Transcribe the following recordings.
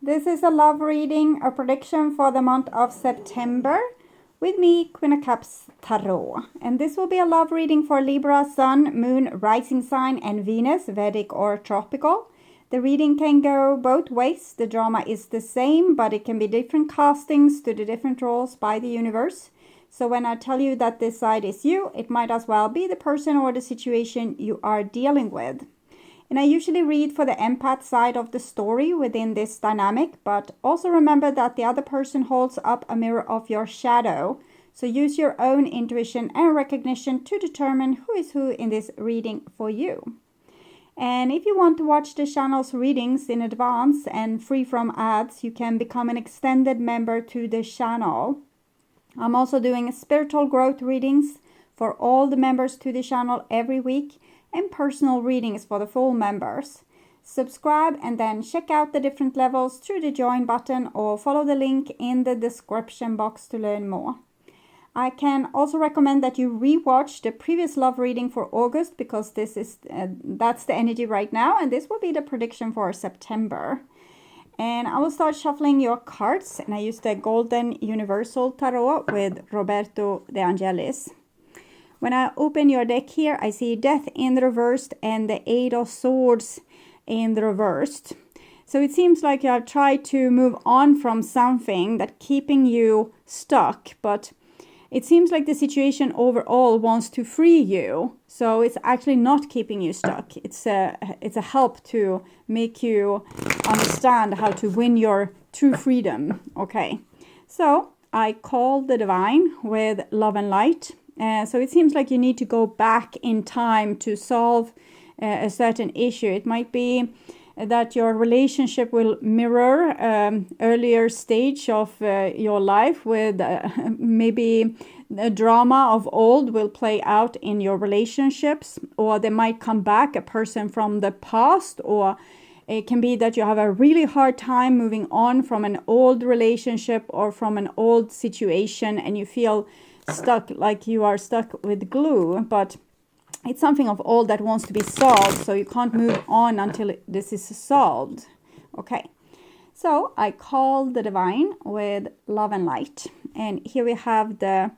This is a love reading, a prediction for the month of September with me, Queen of Cups Tarot. And this will be a love reading for Libra, Sun, Moon, Rising Sign and Venus, Vedic or Tropical. The reading can go both ways. The drama is the same, but it can be different castings to the different roles by the universe. So when I tell you that this side is you, it might as well be the person or the situation you are dealing with. And I usually read for the empath side of the story within this dynamic, but also remember that the other person holds up a mirror of your shadow. So use your own intuition and recognition to determine who is who in this reading for you. And if you want to watch the channel's readings in advance and free from ads, you can become an extended member to the channel. I'm also doing spiritual growth readings for all the members to the channel every week and personal readings for the full members. Subscribe and then check out the different levels through the join button or follow the link in the description box to learn more. I can also recommend that you rewatch the previous love reading for August because this is that's the energy right now, and this will be the prediction for September. And I will start shuffling your cards, and I use the Golden Universal Tarot with Roberto De Angelis. When I open your deck here, I see Death in the reversed and the Eight of Swords in the reversed. So it seems like you have tried to move on from something that keeping you stuck, but it seems like the situation overall wants to free you. So it's actually not keeping you stuck. It's a help to make you understand how to win your true freedom. Okay, so I call the divine with love and light. So it seems like you need to go back in time to solve a certain issue. It might be that your relationship will mirror earlier stage of your life with maybe the drama of old will play out in your relationships, or there might come back a person from the past, or it can be that you have a really hard time moving on from an old relationship or from an old situation and you feel stuck, like you are stuck with glue, but it's something of old that wants to be solved, so you can't move on until this is solved. Okay, so I call the divine with love and light, and here we have the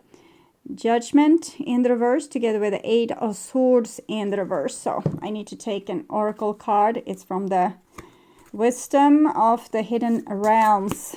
Judgment in the reverse together with the Eight of Swords in the reverse. So I need to take an oracle card. It's from the Wisdom of the Hidden Realms.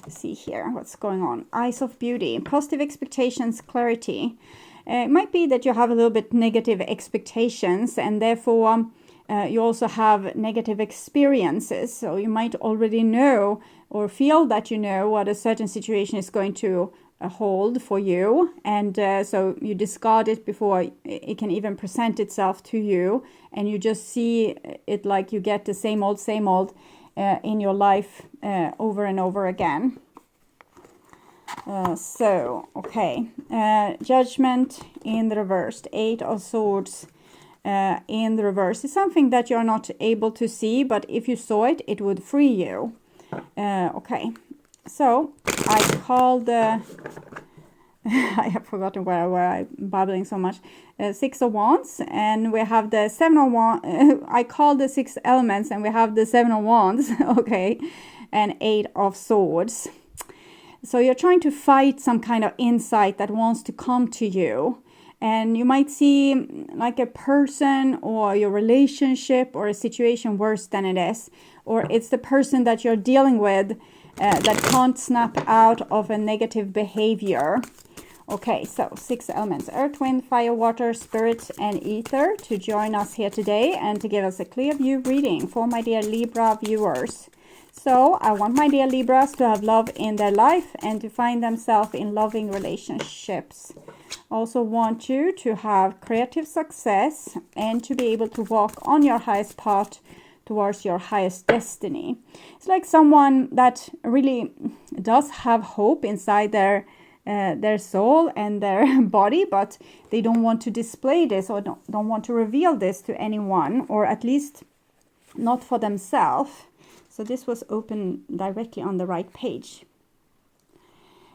Let's see here what's going on. Eyes of Beauty, positive expectations, clarity. It might be that you have a little bit negative expectations, and therefore you also have negative experiences. So you might already know or feel that you know what a certain situation is going to hold for you, and so you discard it before it can even present itself to you, and you just see it like you get the same old in your life over and over again. Okay, Judgment in the reversed, Eight of Swords in the reverse is something that you're not able to see, but if you saw it, it would free you. Okay, so I call the I have forgotten where I'm babbling so much. Six of Wands, and we have the Seven of Wands. I call the Six Elements, and we have the Seven of Wands. Okay, and Eight of Swords. So you're trying to fight some kind of insight that wants to come to you, and you might see like a person or your relationship or a situation worse than it is, or it's the person that you're dealing with that can't snap out of a negative behavior. Okay, so 6 elements: earth, wind, fire, water, spirit, and ether to join us here today and to give us a clear view reading for my dear Libra viewers. So I want my dear Libras to have love in their life and to find themselves in loving relationships. Also want you to have creative success and to be able to walk on your highest path towards your highest destiny. It's like someone that really does have hope inside their soul and their body, but they don't want to display this or don't want to reveal this to anyone, or at least not for themselves. So this was open directly on the right page.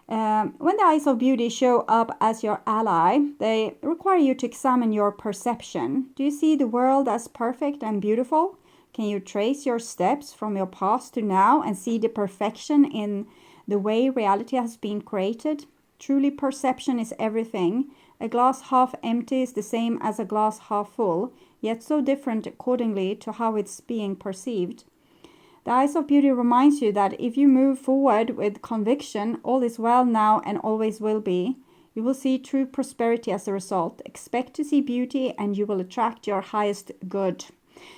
When the eyes of beauty show up as your ally, they require you to examine your perception. Do you see the world as perfect and beautiful? Can you trace your steps from your past to now and see the perfection in the way reality has been created? Truly, perception is everything. A glass half empty is the same as a glass half full, yet so different accordingly to how it's being perceived. The eyes of beauty reminds you that if you move forward with conviction, all is well now and always will be. You will see true prosperity as a result. Expect to see beauty and you will attract your highest good.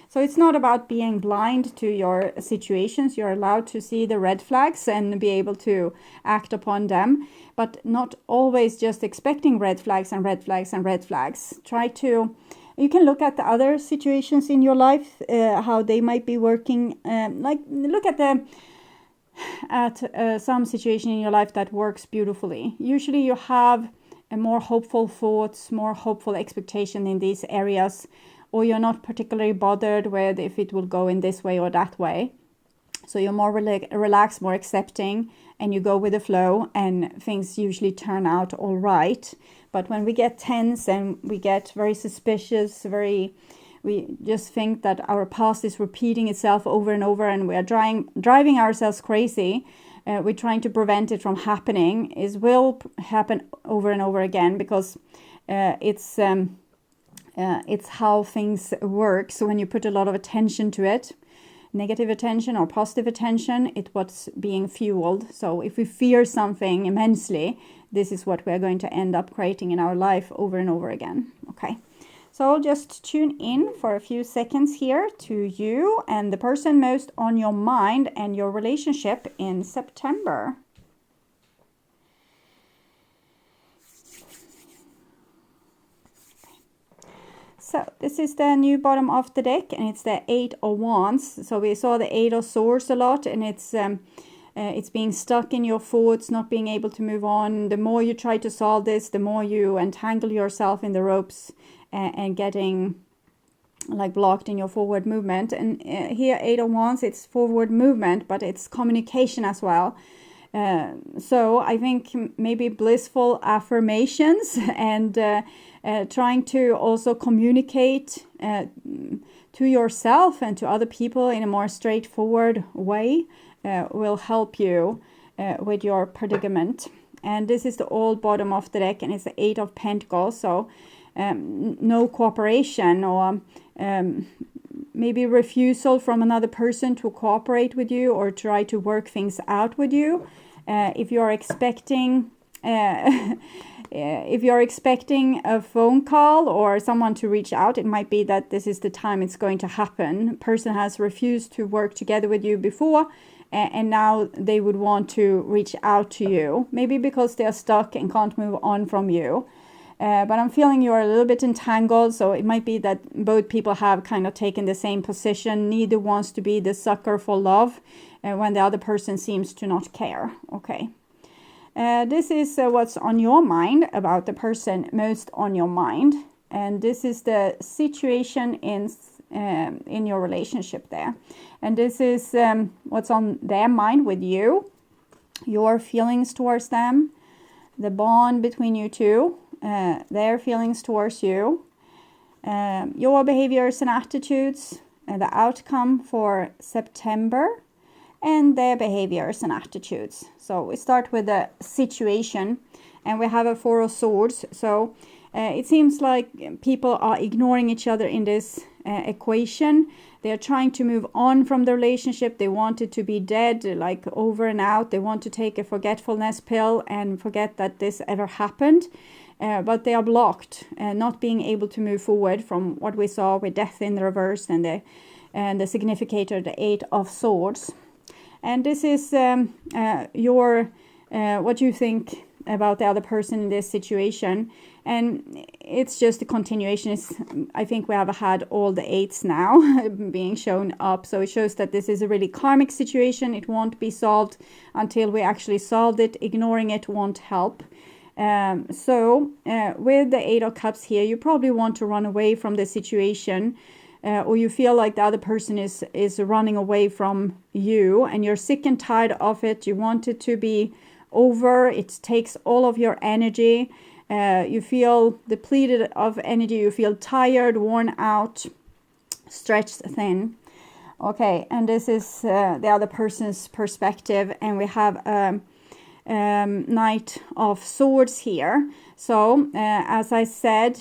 So it's not about being blind to your situations. You're allowed to see the red flags and be able to act upon them, but not always just expecting red flags and red flags and red flags. You can look at the other situations in your life, how they might be working. Look at some situation in your life that works beautifully. Usually you have a more hopeful thoughts, more hopeful expectation in these areas, or you're not particularly bothered with if it will go in this way or that way. So you're more relaxed, more accepting, and you go with the flow, and things usually turn out all right. But when we get tense and we get very suspicious, we just think that our past is repeating itself over and over, and we are driving ourselves crazy. We're trying to prevent it from happening. It will happen over and over again because it's how things work. So when you put a lot of attention to it, negative attention or positive attention, it's what's being fueled. So if we fear something immensely, this is what we're going to end up creating in our life over and over again. Okay, so just tune in for a few seconds here to you and the person most on your mind and your relationship in September. So this is the new bottom of the deck, and it's the 8 of Wands. So we saw the 8 of Swords a lot, and it's being stuck in your thoughts, not being able to move on. The more you try to solve this, the more you entangle yourself in the ropes and getting like blocked in your forward movement. And here 8 of Wands, it's forward movement, but it's communication as well. So I think maybe blissful affirmations and trying to also communicate to yourself and to other people in a more straightforward way will help you with your predicament. And this is the old bottom of the deck, and it's the 8 of Pentacles. So no cooperation or maybe refusal from another person to cooperate with you or try to work things out with you. If you're expecting a phone call or someone to reach out, it might be that this is the time it's going to happen. Person has refused to work together with you before, and now they would want to reach out to you, maybe because they're stuck and can't move on from you. But I'm feeling you're a little bit entangled, so it might be that both people have kind of taken the same position. Neither wants to be the sucker for love when the other person seems to not care. Okay. This is what's on your mind about the person most on your mind. And this is the situation in your relationship there. And this is what's on their mind with you, your feelings towards them, the bond between you two, their feelings towards you, your behaviors and attitudes, the outcome for September, and their behaviors and attitudes. So we start with the situation, and we have a 4 of Swords. So it seems like people are ignoring each other in this equation. They're trying to move on from the relationship. They want it to be dead, like over and out. They want to take a forgetfulness pill and forget that this ever happened. But they are blocked, not being able to move forward from what we saw with death in the reverse and the significator, the 8 of Swords. And this is what you think about the other person in this situation. And it's just a continuation. I think we have had all the 8s now being shown up. So it shows that this is a really karmic situation. It won't be solved until we actually solved it. Ignoring it won't help. So with the 8 of Cups here, you probably want to run away from the situation. Or you feel like the other person is running away from you, and you're sick and tired of it. You want it to be over. It takes all of your energy. You feel depleted of energy. You feel tired, worn out, stretched thin. Okay, and this is the other person's perspective, and we have Knight of Swords here. So as I said,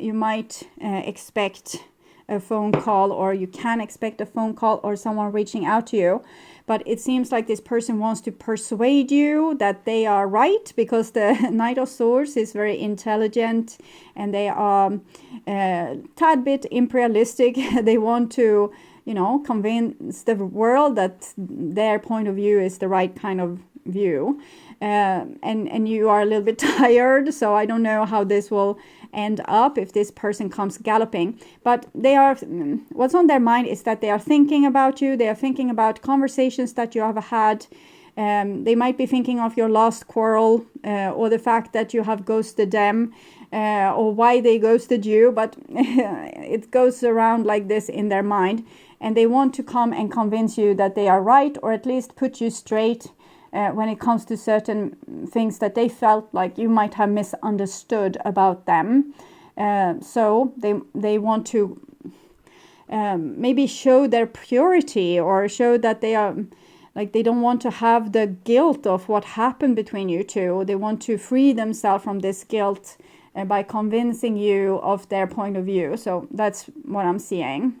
you might expect a phone call, or you can expect a phone call or someone reaching out to you, but it seems like this person wants to persuade you that they are right, because the Knight of Swords is very intelligent, and they are a tad bit imperialistic. They want to, you know, convince the world that their point of view is the right kind of view. And you are a little bit tired, so I don't know how this will end up if this person comes galloping. But they are, what's on their mind is that they are thinking about you. They are thinking about conversations that you have had. They might be thinking of your last quarrel, or the fact that you have ghosted them, or why they ghosted you. But it goes around like this in their mind, and they want to come and convince you that they are right, or at least put you straight when it comes to certain things that they felt like you might have misunderstood about them. So they want to maybe show their purity, or show that they are, like, they don't want to have the guilt of what happened between you two. They want to free themselves from this guilt by convincing you of their point of view. So that's what I'm seeing.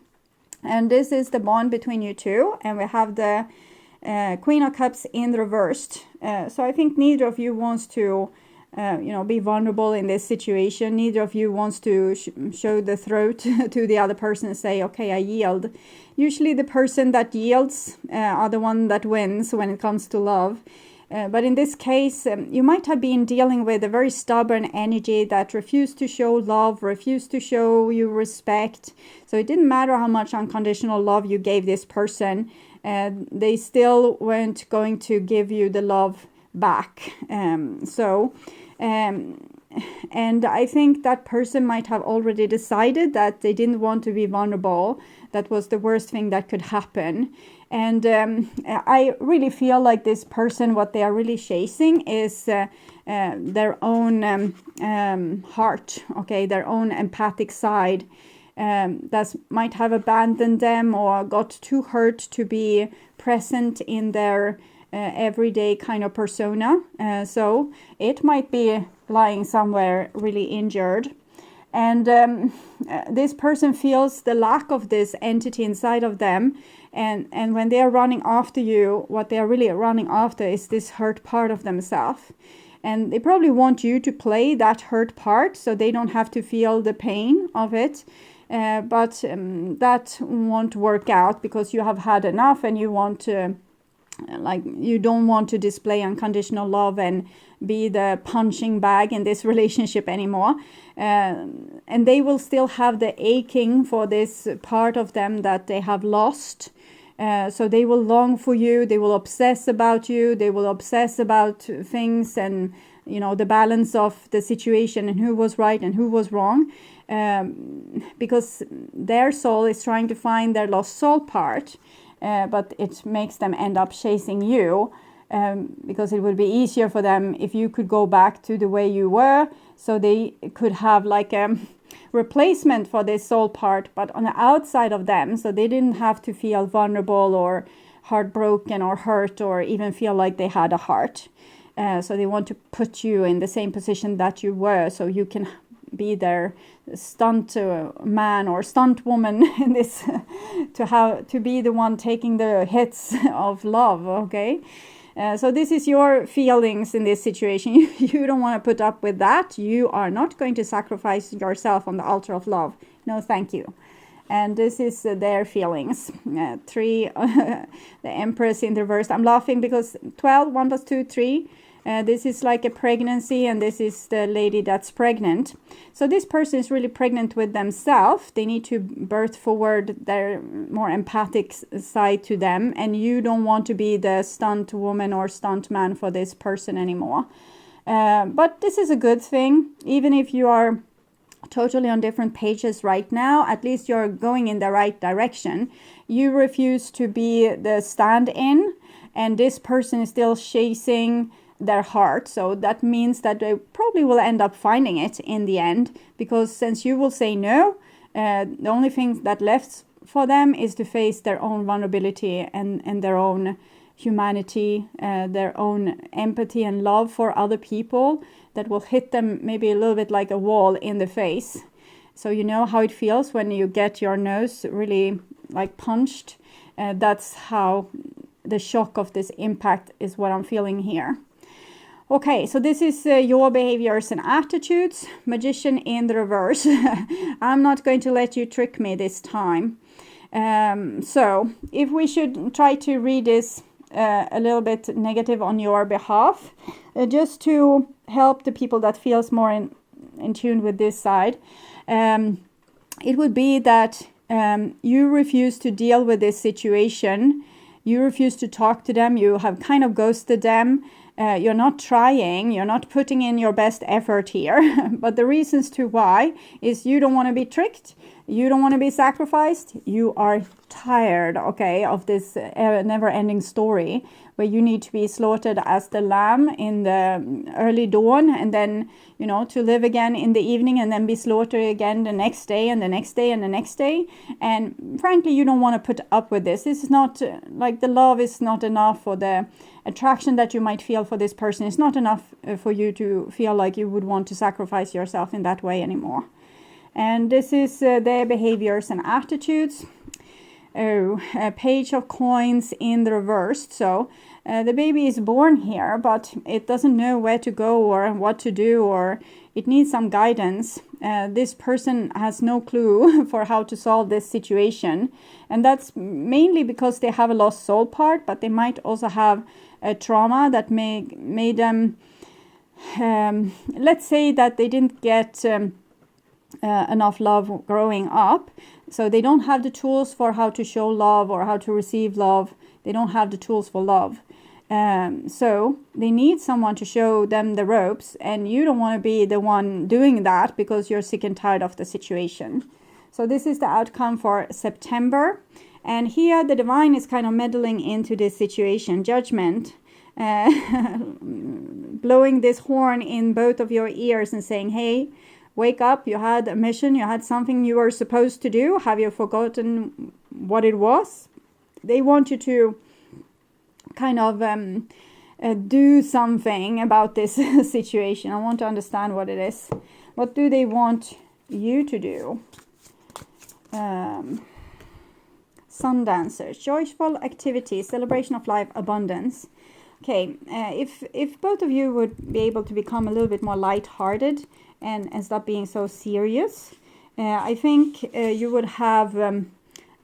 And this is the bond between you two. And we have the Queen of Cups in reversed. So I think neither of you wants to, be vulnerable in this situation. Neither of you wants to show the throat to the other person and say, okay, I yield. Usually the person that yields are the one that wins when it comes to love. But in this case, you might have been dealing with a very stubborn energy that refused to show love, refused to show you respect. So it didn't matter how much unconditional love you gave this person. They still weren't going to give you the love back. And I think that person might have already decided that they didn't want to be vulnerable. That was the worst thing that could happen. And I really feel like this person, what they are really chasing is their own heart, okay, their own empathic side. That might have abandoned them or got too hurt to be present in their everyday kind of persona. So it might be lying somewhere really injured. And this person feels the lack of this entity inside of them. And when they are running after you, what they are really running after is this hurt part of themselves. And they probably want you to play that hurt part so they don't have to feel the pain of it. But that won't work out, because you have had enough, and you want to, you don't want to display unconditional love and be the punching bag in this relationship anymore. And they will still have the aching for this part of them that they have lost. So they will long for you. They will obsess about you. They will obsess about things and, the balance of the situation and who was right and who was wrong. Because their soul is trying to find their lost soul part. But it makes them end up chasing you. Because it would be easier for them if you could go back to the way you were, so they could have like a replacement for this soul part, but on the outside of them, so they didn't have to feel vulnerable or heartbroken or hurt or even feel like they had a heart. So they want to put you in the same position that you were, so you can be their stunt man or stunt woman in this, to be the one taking the hits of love, okay? So this is your feelings in this situation. You don't want to put up with that. You are not going to sacrifice yourself on the altar of love. No, thank you. And this is their feelings. 3, the Empress in reverse. I'm laughing because 12, 1 plus 2, 3. This is like a pregnancy, and this is the lady that's pregnant. So this person is really pregnant with themselves. They need to birth forward their more empathic side to them, and you don't want to be the stunt woman or stunt man for this person anymore. But this is a good thing. Even if you are totally on different pages right now, at least you're going in the right direction. You refuse to be the stand-in, and this person is still chasing their heart. So that means that they probably will end up finding it in the end, because since you will say no, the only thing that left for them is to face their own vulnerability and their own humanity, their own empathy and love for other people that will hit them maybe a little bit like a wall in the face. So you know how it feels when you get your nose really like punched. That's how the shock of this impact is what I'm feeling here. Okay, so this is your behaviors and attitudes. Magician in the reverse. I'm not going to let you trick me this time. So if we should try to read this a little bit negative on your behalf, just to help the people that feels more in tune with this side, it would be that you refuse to deal with this situation. You refuse to talk to them. You have kind of ghosted them. You're not trying. You're not putting in your best effort here. But the reasons to why is you don't want to be tricked. You don't want to be sacrificed. You are tired, okay, of this never-ending story where you need to be slaughtered as the lamb in the early dawn, and then, you know, to live again in the evening, and then be slaughtered again the next day and the next day and the next day. And frankly, you don't want to put up with this. This is not like the love is not enough, or the attraction that you might feel for this person is not enough for you to feel like you would want to sacrifice yourself in that way anymore. And this is their behaviors and attitudes. Oh, a page of coins in the reverse. So the baby is born here, but it doesn't know where to go or what to do, or it needs some guidance. This person has no clue for how to solve this situation. And that's mainly because they have a lost soul part, but they might also have a trauma that made them, let's say that they didn't get enough love growing up. So they don't have the tools for how to show love or how to receive love. They don't have the tools for love. So they need someone to show them the ropes, and you don't want to be the one doing that because you're sick and tired of the situation. So this is the outcome for September. And here the divine is kind of meddling into this situation. Judgment. Blowing this horn in both of your ears and saying, hey, wake up, you had a mission, you had something you were supposed to do. Have you forgotten what it was? They want you to kind of do something about this situation. I want to understand what it is. What do they want you to do? Sun dancers, joyful activities, celebration of life, abundance. Okay, if both of you would be able to become a little bit more lighthearted and stop being so serious, I think you would have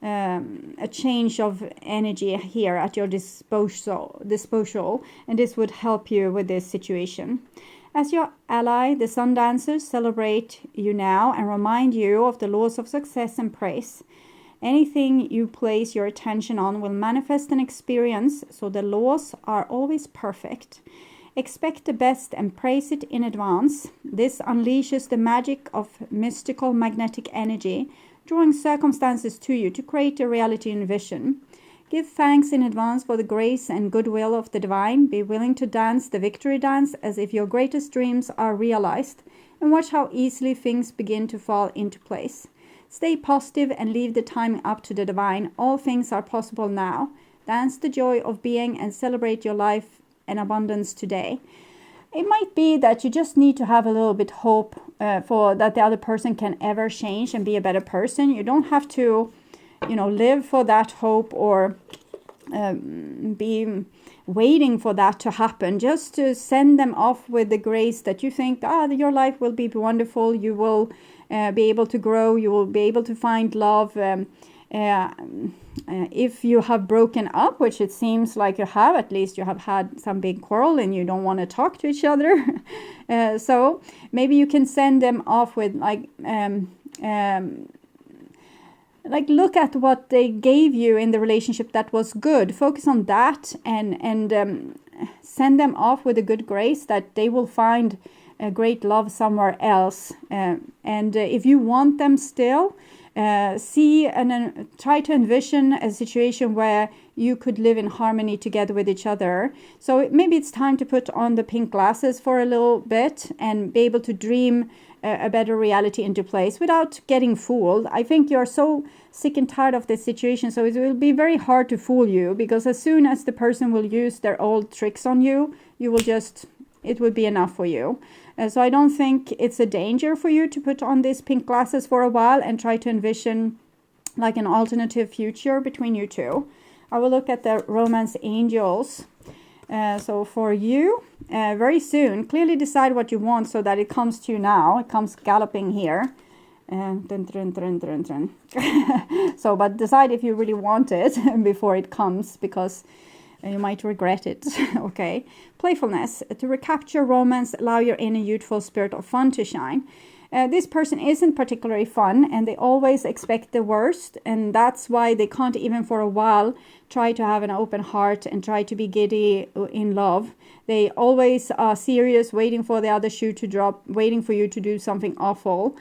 a change of energy here at your disposal, and this would help you with this situation. As your ally, the sun dancers celebrate you now and remind you of the laws of success and praise. Anything you place your attention on will manifest an experience, so the laws are always perfect. Expect the best and praise it in advance. This unleashes the magic of mystical magnetic energy, drawing circumstances to you to create a reality in vision. Give thanks in advance for the grace and goodwill of the divine. Be willing to dance the victory dance as if your greatest dreams are realized, and watch how easily things begin to fall into place. Stay positive and leave the timing up to the divine. All things are possible now. Dance the joy of being and celebrate your life and abundance today. It might be that you just need to have a little bit hope for that the other person can ever change and be a better person. You don't have to, live for that hope or be waiting for that to happen. Just to send them off with the grace that you think, your life will be wonderful. You will be able to grow. You will be able to find love. If you have broken up, which it seems like you have, at least you have had some big quarrel and you don't want to talk to each other. So maybe you can send them off with look at what they gave you in the relationship that was good. Focus on that and send them off with a good grace that they will find a great love somewhere else. And if you want them still, see and try to envision a situation where you could live in harmony together with each other. So maybe it's time to put on the pink glasses for a little bit and be able to dream a better reality into place without getting fooled. I think you're so sick and tired of this situation, so it will be very hard to fool you, because as soon as the person will use their old tricks on you, you will just, it would be enough for you. So I don't think it's a danger for you to put on these pink glasses for a while and try to envision like an alternative future between you two. I will look at the romance angels. So for you, very soon, clearly decide what you want so that it comes to you now. It comes galloping here. So, but decide if you really want it before it comes, because you might regret it. Okay. Playfulness. To recapture romance, allow your inner youthful spirit of fun to shine. This person isn't particularly fun, and they always expect the worst, and that's why they can't even for a while try to have an open heart and try to be giddy in love. They always are serious, waiting for the other shoe to drop, waiting for you to do something awful.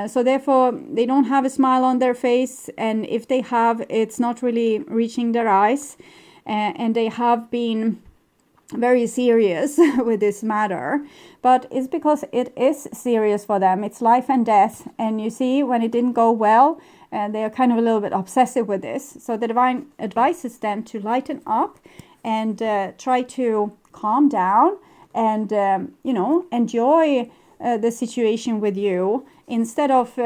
So therefore, they don't have a smile on their face, and if they have, it's not really reaching their eyes, and they have been very serious with this matter, but it's because it is serious for them. It's life and death, and you see, when it didn't go well, they are kind of a little bit obsessive with this. So the divine advice is then to lighten up and try to calm down and enjoy the situation with you, instead of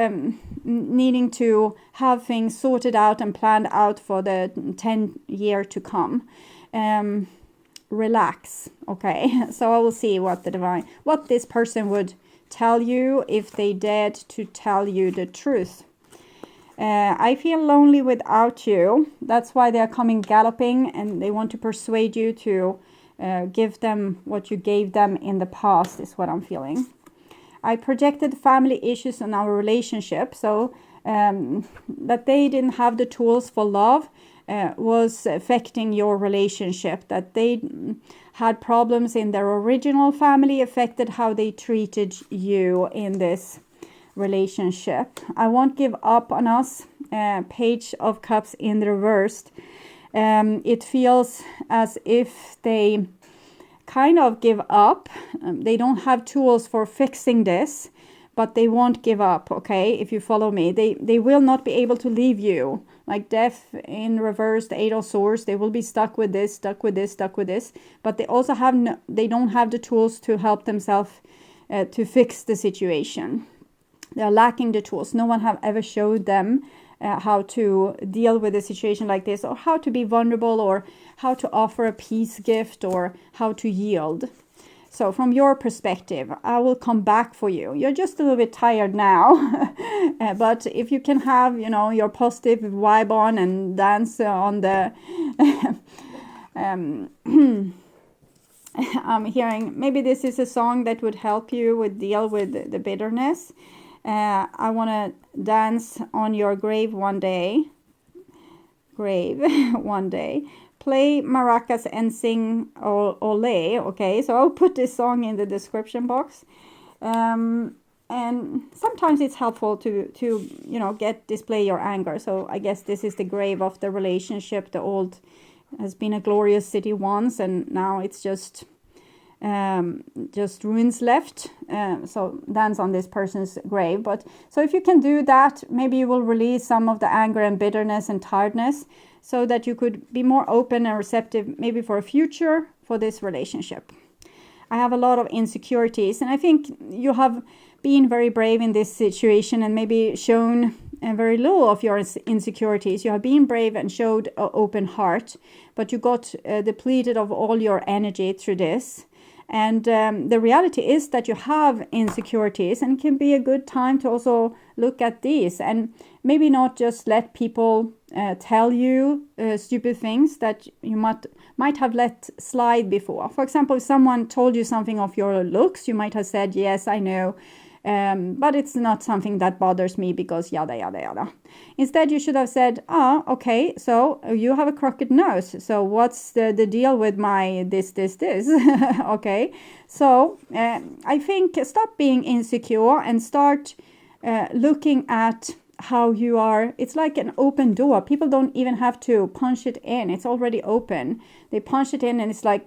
needing to have things sorted out and planned out for the 10 year to come. Relax. Okay. So I will see what this person would tell you if they dared to tell you the truth. I feel lonely without you. That's why they are coming galloping, and they want to persuade you to give them what you gave them in the past, is what I'm feeling. I projected family issues in our relationship, so that they didn't have the tools for love was affecting your relationship, that they had problems in their original family affected how they treated you in this relationship. I won't give up on us. Page of Cups in the reversed. It feels as if they kind of give up. They don't have tools for fixing this, but they won't give up. Okay, if you follow me, they will not be able to leave you. Like Death in reverse, the 8 of Swords, they will be stuck with this, but they also they don't have the tools to help themselves to fix the situation. They are lacking the tools. No one have ever showed them how to deal with a situation like this, or how to be vulnerable, or how to offer a peace gift, or how to yield. So from your perspective, I will come back for you. You're just a little bit tired now, but if you can have, your positive vibe on and dance on the, I'm hearing, maybe this is a song that would help you deal with the bitterness. I want to dance on your grave one day. Play maracas and sing ole. Okay, so I'll put this song in the description box. And sometimes it's helpful to display your anger. So I guess this is the grave of the relationship. The old has been a glorious city once, and now it's just ruins left. So dance on this person's grave. But so if you can do that, maybe you will release some of the anger and bitterness and tiredness, so that you could be more open and receptive, maybe for a future for this relationship. I have a lot of insecurities, and I think you have been very brave in this situation and maybe shown very little of your insecurities. You have been brave and showed an open heart, but you got depleted of all your energy through this. And the reality is that you have insecurities, and it can be a good time to also look at these and maybe not just let people tell you stupid things that you might have let slide before. For example, if someone told you something of your looks, you might have said, yes, I know, but it's not something that bothers me because yada, yada, yada. Instead, you should have said, okay, so you have a crooked nose. So what's the deal with my this? Okay, so I think stop being insecure and start looking at how you are. It's like an open door. People don't even have to punch it in. It's already open. They punch it in and it's like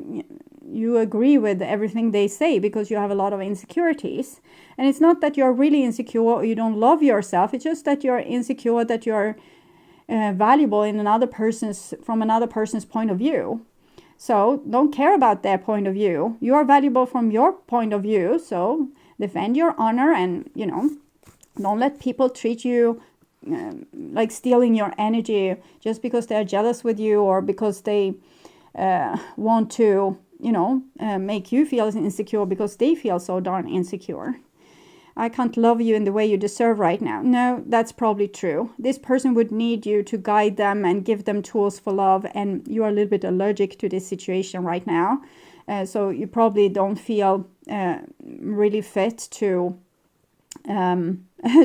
you agree with everything they say because you have a lot of insecurities. And it's not that you're really insecure or you don't love yourself. It's just that you're insecure, that you're valuable in from another person's point of view. So don't care about their point of view. You are valuable from your point of view. So defend your honor and, don't let people treat you like stealing your energy just because they're jealous with you or because they want to, make you feel insecure because they feel so darn insecure. I can't love you in the way you deserve right now. No, that's probably true. This person would need you to guide them and give them tools for love, and you are a little bit allergic to this situation right now. So you probably don't feel really fit to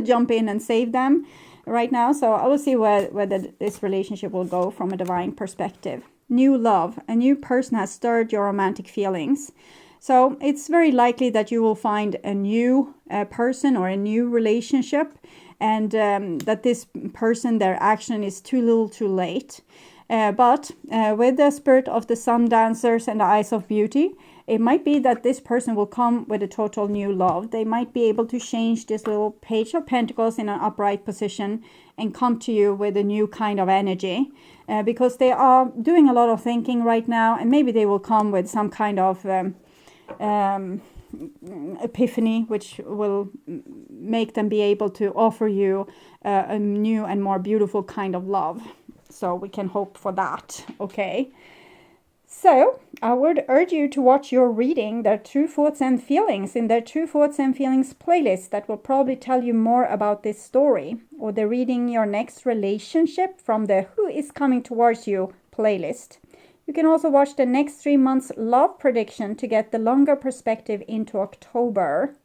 jump in and save them right now. So I will see whether this relationship will go from a divine perspective. New love. A new person has stirred your romantic feelings. So it's very likely that you will find a new person or a new relationship, and that this person, their action is too little too late. But with the spirit of the sun dancers and the eyes of beauty, it might be that this person will come with a total new love. They might be able to change this little page of pentacles in an upright position and come to you with a new kind of energy, because they are doing a lot of thinking right now, and maybe they will come with some kind of epiphany, which will make them be able to offer you a new and more beautiful kind of love. So we can hope for that. Okay. So I would urge you to watch your reading, their True Thoughts and Feelings, in their True Thoughts and Feelings playlist that will probably tell you more about this story, or the Reading Your Next Relationship from the Who is Coming Towards You playlist. You can also watch the next 3 months love prediction to get the longer perspective into October.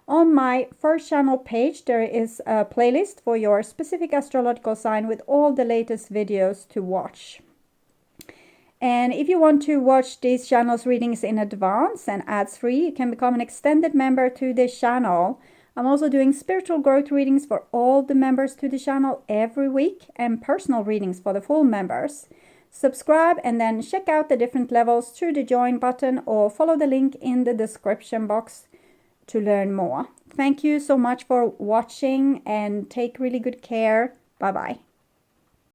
On my first channel page, there is a playlist for your specific astrological sign with all the latest videos to watch. And if you want to watch these channels readings in advance and ads free, you can become an extended member to this channel. I'm also doing spiritual growth readings for all the members to the channel every week, and personal readings for the full members. Subscribe and then check out the different levels through the join button, or follow the link in the description box to learn more. Thank you so much for watching, and take really good care. Bye bye.